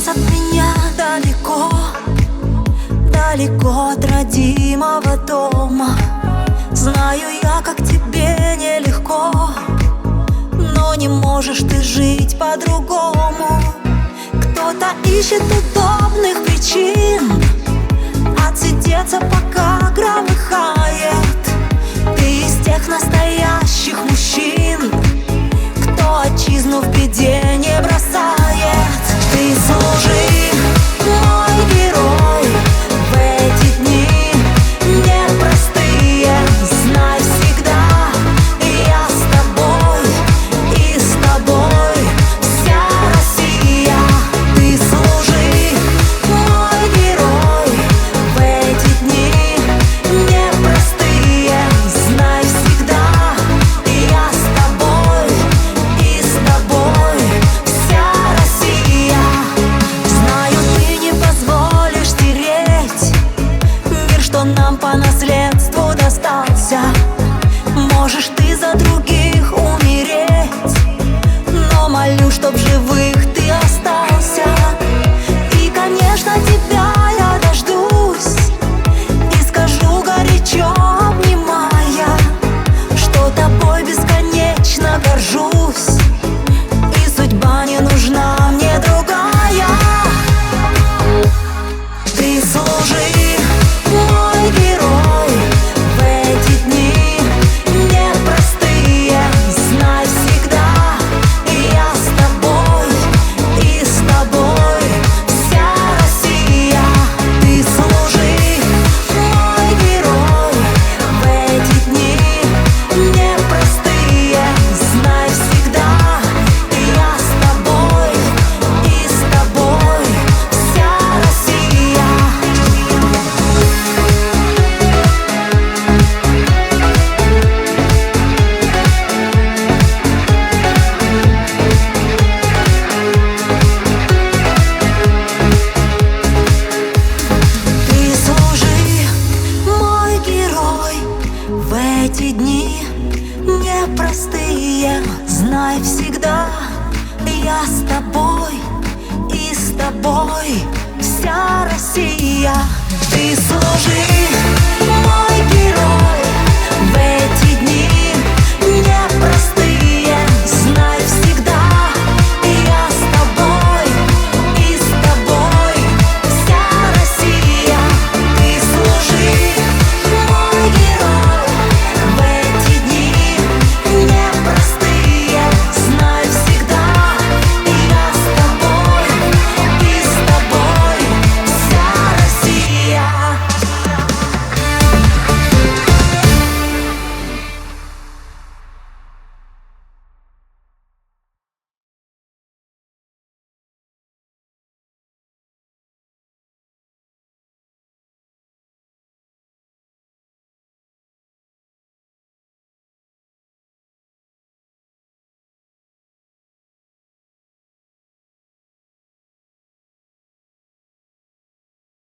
сейчас от меня далеко, далеко от родимого дома. Знаю я, как тебе нелегко, но не можешь ты жить по-другому. Кто-то ищет удобных причин отсидеться, пока громыхает. Ты из тех настоящих мужчин, кто отчизну в беде не бросает. Ты служи, мой герой, в эти дни непростые. Знай всегда, я с тобой, и с тобой вся Россия. Ты служи, мой герой, в эти дни непростые. Знай всегда, я с тобой, и с тобой вся Россия. Знаю, ты не позволишь стереть мир, что нам по наследству достался. Можешь ты за других умереть, но молю, чтоб живых ты остался. И, конечно, тебя я дождусь и скажу горячо, обнимая, что тобой бесконечно горжусь, и судьба не нужна мне другая. Ты служи, мой герой, в эти дни непростые. Знай всегда, я с тобой, и с тобой вся Россия. Ты служи, мой герой, в эти дни непростые. Знай всегда, я с тобой, и с тобой вся Россия. Ты служи, мой герой, в эти дни непростые. Знай всегда, я с тобой, и с тобой вся Россия. Ты служи.